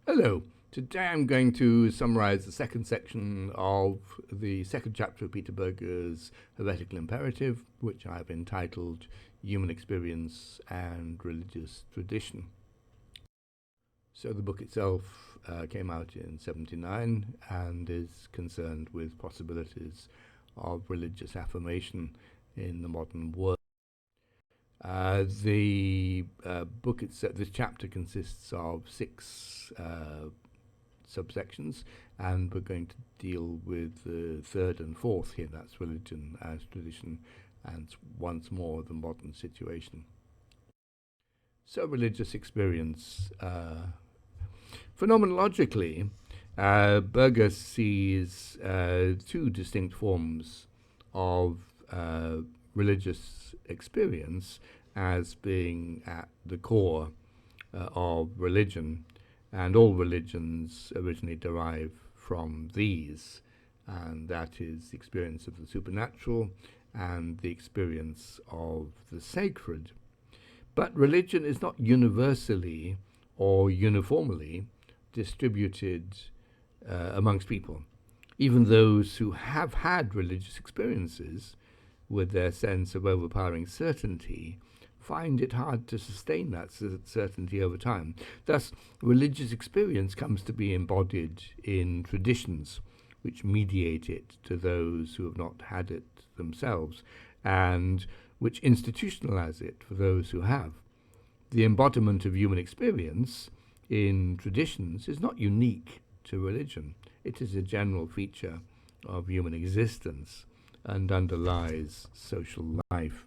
Hello. Today I'm going to summarize the second section of the second chapter of Peter Berger's Heretical Imperative, which I've entitled Human Experience and Religious Tradition. So the book itself came out in 1979 and is concerned with possibilities of religious affirmation in the modern world. The book itself, this chapter consists of six subsections, and we're going to deal with the third and fourth here. That's religion as tradition, and once more the modern situation. So, religious experience. Phenomenologically, Berger sees two distinct forms of religious experience as being at the core of religion, and all religions originally derive from these, and that is the experience of the supernatural and the experience of the sacred. But religion is not universally or uniformly distributed amongst people. Even those who have had religious experiences with their sense of overpowering certainty find it hard to sustain that certainty over time. Thus, religious experience comes to be embodied in traditions which mediate it to those who have not had it themselves, and which institutionalize it for those who have. The embodiment of human experience in traditions is not unique to religion. It is a general feature of human existence and underlies social life.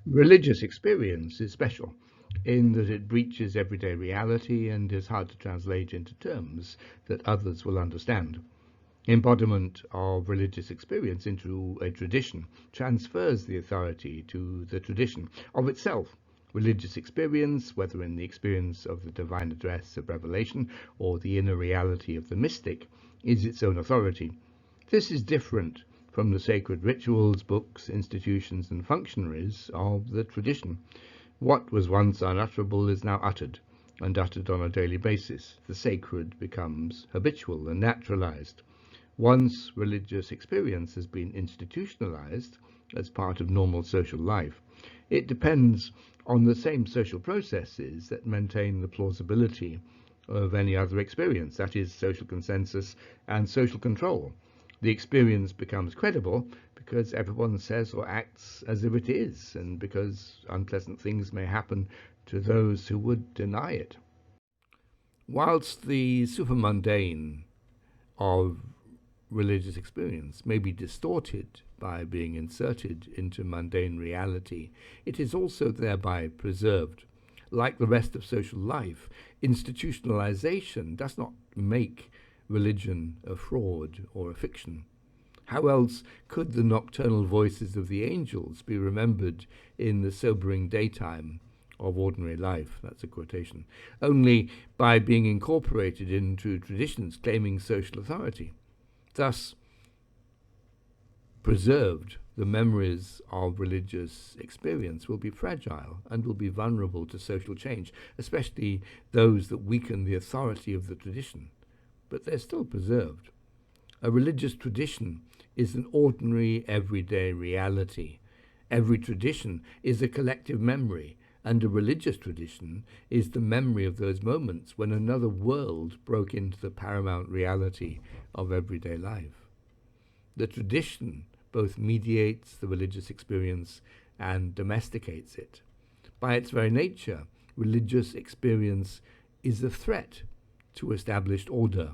Religious experience is special in that it breaches everyday reality and is hard to translate into terms that others will understand. Embodiment of religious experience into a tradition transfers the authority to the tradition of itself. Religious experience, whether in the experience of the divine address of revelation or the inner reality of the mystic, is its own authority. This is different from the sacred rituals, books, institutions, and functionaries of the tradition. What was once unutterable is now uttered, and uttered on a daily basis. The sacred becomes habitual and naturalized. Once religious experience has been institutionalized as part of normal social life, it depends on the same social processes that maintain the plausibility of any other experience, that is, social consensus and social control. The experience becomes credible because everyone says or acts as if it is, and because unpleasant things may happen to those who would deny it. Whilst the supermundane of religious experience may be distorted by being inserted into mundane reality, it is also thereby preserved. Like the rest of social life, institutionalization does not make religion a fraud or a fiction. How else could the nocturnal voices of the angels be remembered in the sobering daytime of ordinary life? That's a quotation. Only by being incorporated into traditions claiming social authority. Thus, preserved, the memories of religious experience will be fragile and will be vulnerable to social change, especially those that weaken the authority of the tradition. But they're still preserved. A religious tradition is an ordinary, everyday reality. Every tradition is a collective memory, and a religious tradition is the memory of those moments when another world broke into the paramount reality of everyday life. The tradition both mediates the religious experience and domesticates it. By its very nature, religious experience is a threat to established order.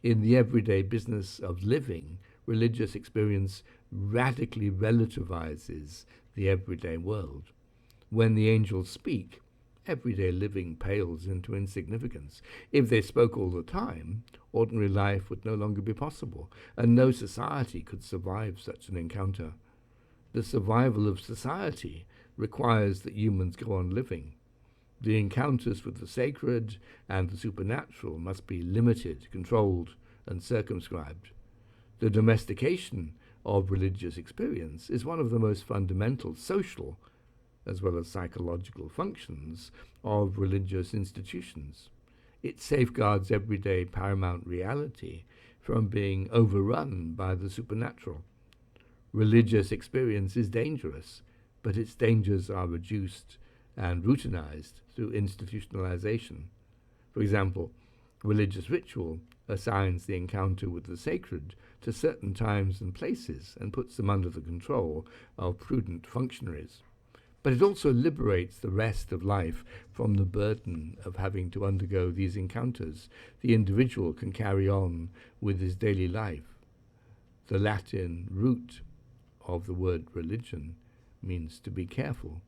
In the everyday business of living, religious experience radically relativizes the everyday world. When the angels speak, everyday living pales into insignificance. If they spoke all the time, ordinary life would no longer be possible, and no society could survive such an encounter. The survival of society requires that humans go on living. The encounters with the sacred and the supernatural must be limited, controlled, and circumscribed. The domestication of religious experience is one of the most fundamental social as well as psychological functions of religious institutions. It safeguards everyday paramount reality from being overrun by the supernatural. Religious experience is dangerous, but its dangers are reduced and routinized through institutionalization. For example, religious ritual assigns the encounter with the sacred to certain times and places and puts them under the control of prudent functionaries. But it also liberates the rest of life from the burden of having to undergo these encounters. The individual can carry on with his daily life. The Latin root of the word religion means to be careful.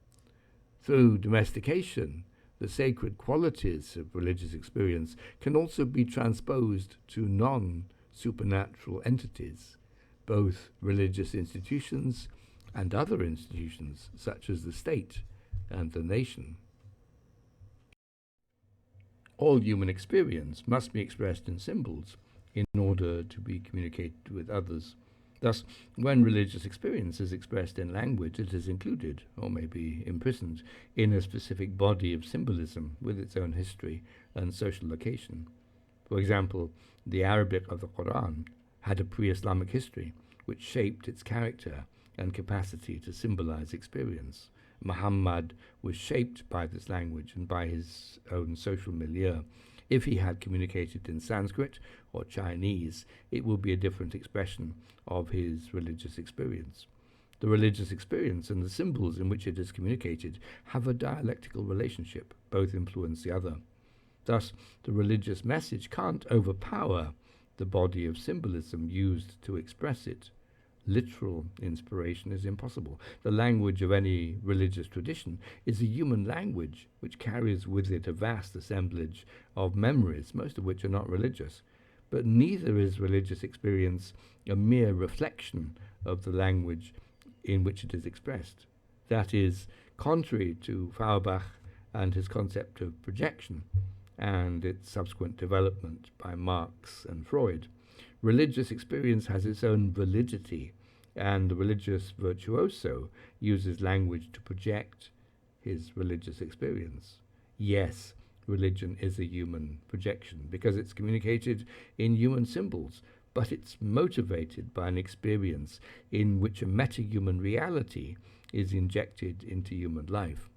Through domestication, the sacred qualities of religious experience can also be transposed to non-supernatural entities, both religious institutions and other institutions such as the state and the nation. All human experience must be expressed in symbols in order to be communicated with others. Thus, when religious experience is expressed in language, it is included, or may be imprisoned, in a specific body of symbolism with its own history and social location. For example, the Arabic of the Quran had a pre-Islamic history, which shaped its character and capacity to symbolize experience. Muhammad was shaped by this language and by his own social milieu. If he had communicated in Sanskrit or Chinese, it would be a different expression of his religious experience. The religious experience and the symbols in which it is communicated have a dialectical relationship. Both influence the other. Thus, the religious message can't overpower the body of symbolism used to express it. Literal inspiration is impossible. The language of any religious tradition is a human language which carries with it a vast assemblage of memories, most of which are not religious. But neither is religious experience a mere reflection of the language in which it is expressed. That is contrary to Feuerbach and his concept of projection and its subsequent development by Marx and Freud. Religious experience has its own validity, and the religious virtuoso uses language to project his religious experience. Yes, religion is a human projection because it's communicated in human symbols, but it's motivated by an experience in which a meta-human reality is injected into human life.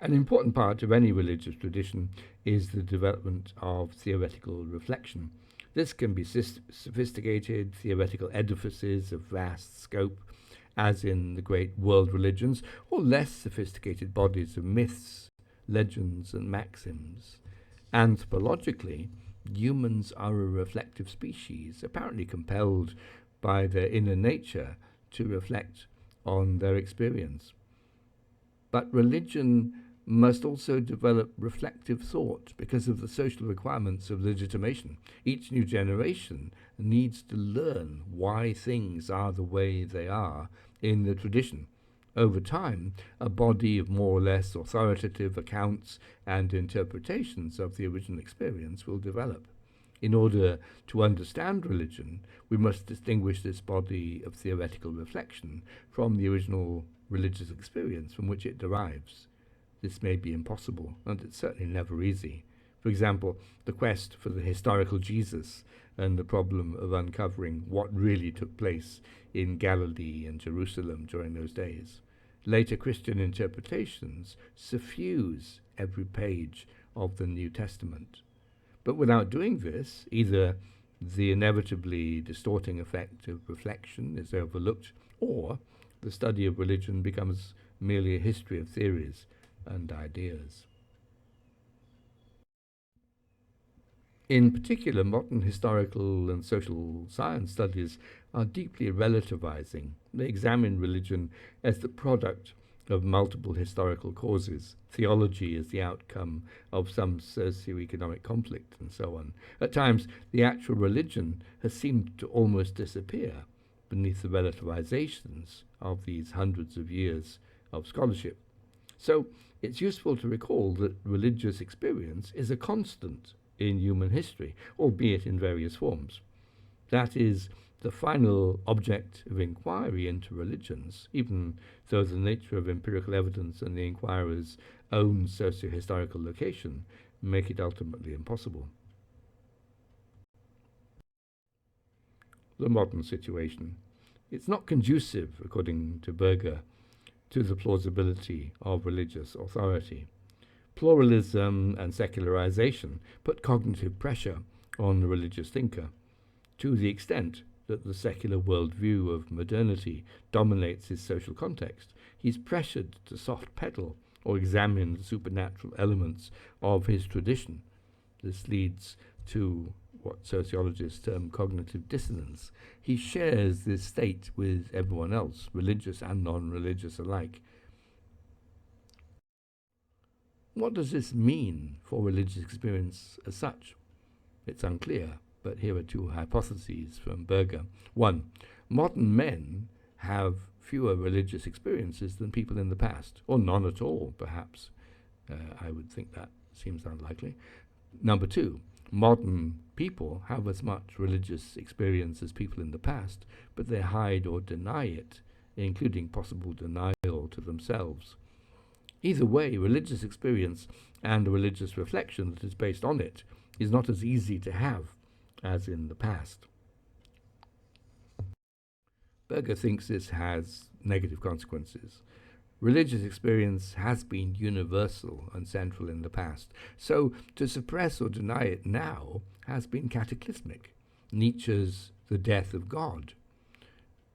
An important part of any religious tradition is the development of theoretical reflection. This can be sophisticated theoretical edifices of vast scope, as in the great world religions, or less sophisticated bodies of myths, legends, and maxims. Anthropologically, humans are a reflective species, apparently compelled by their inner nature to reflect on their experience. But religion must also develop reflective thought because of the social requirements of legitimation. Each new generation needs to learn why things are the way they are in the tradition. Over time, a body of more or less authoritative accounts and interpretations of the original experience will develop. In order to understand religion, we must distinguish this body of theoretical reflection from the original religious experience from which it derives. This may be impossible, and it's certainly never easy. For example, the quest for the historical Jesus and the problem of uncovering what really took place in Galilee and Jerusalem during those days. Later Christian interpretations suffuse every page of the New Testament. But without doing this, either the inevitably distorting effect of reflection is overlooked, or the study of religion becomes merely a history of theories and ideas. In particular, modern historical and social science studies are deeply relativizing. They examine religion as the product of multiple historical causes. Theology is the outcome of some socio-economic conflict, and so on. At times, the actual religion has seemed to almost disappear beneath the relativizations of these hundreds of years of scholarship. So, it's useful to recall that religious experience is a constant in human history, albeit in various forms. That is, the final object of inquiry into religions, even though the nature of empirical evidence and the inquirer's own socio-historical location make it ultimately impossible. The modern situation. It's not conducive, according to Berger, to the plausibility of religious authority. Pluralism and secularization put cognitive pressure on the religious thinker, to the extent that the secular worldview of modernity dominates his social context. He's pressured to soft pedal or examine the supernatural elements of his tradition. This leads to what sociologists term cognitive dissonance. He shares this state with everyone else, religious and non-religious alike. What does this mean for religious experience as such? It's unclear, but here are two hypotheses from Berger. One, modern men have fewer religious experiences than people in the past, or none at all, perhaps. I would think that seems unlikely. Number two, modern people have as much religious experience as people in the past, but they hide or deny it, including possible denial to themselves. Either way, religious experience and the religious reflection that is based on it is not as easy to have as in the past. Berger thinks this has negative consequences. Religious experience has been universal and central in the past, so to suppress or deny it now has been cataclysmic. Nietzsche's The Death of God.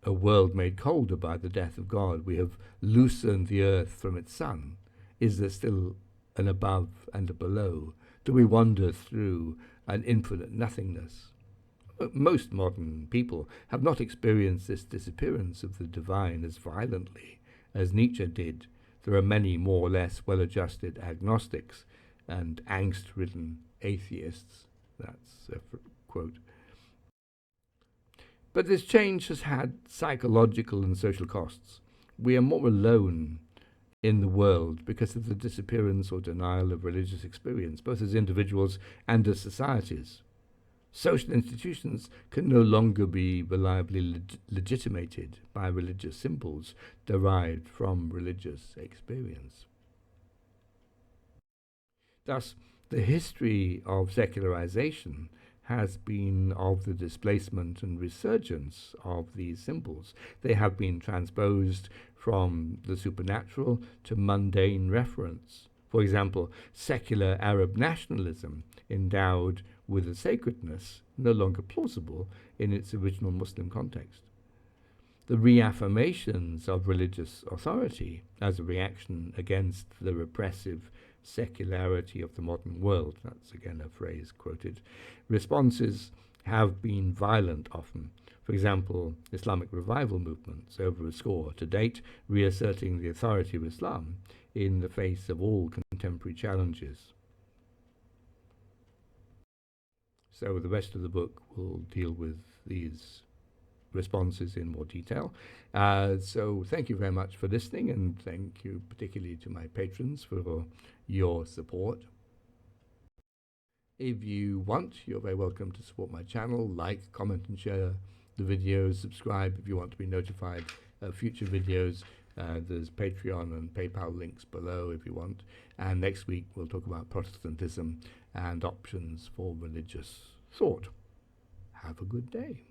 A world made colder by the death of God. We have loosened the earth from its sun. Is there still an above and a below? Do we wander through an infinite nothingness? Most modern people have not experienced this disappearance of the divine as violently as Nietzsche did. There are many more or less well-adjusted agnostics and angst-ridden atheists. That's a quote. But this change has had psychological and social costs. We are more alone in the world because of the disappearance or denial of religious experience, both as individuals and as societies. Social institutions can no longer be reliably legitimated by religious symbols derived from religious experience. Thus, the history of secularization has been of the displacement and resurgence of these symbols. They have been transposed from the supernatural to mundane reference. For example, secular Arab nationalism, endowed with a sacredness no longer plausible in its original Muslim context. The reaffirmations of religious authority as a reaction against the repressive secularity of the modern world, that's again a phrase quoted, responses have been violent often. For example, Islamic revival movements, over a score to date, reasserting the authority of Islam in the face of all contemporary challenges. So the rest of the book will deal with these responses in more detail. So thank you very much for listening, and thank you particularly to my patrons for your support. If you want, you're very welcome to support my channel. Like, comment and share the videos. Subscribe if you want to be notified of future videos. There's Patreon and PayPal links below if you want. And next week we'll talk about Protestantism and options for religious thought. Have a good day.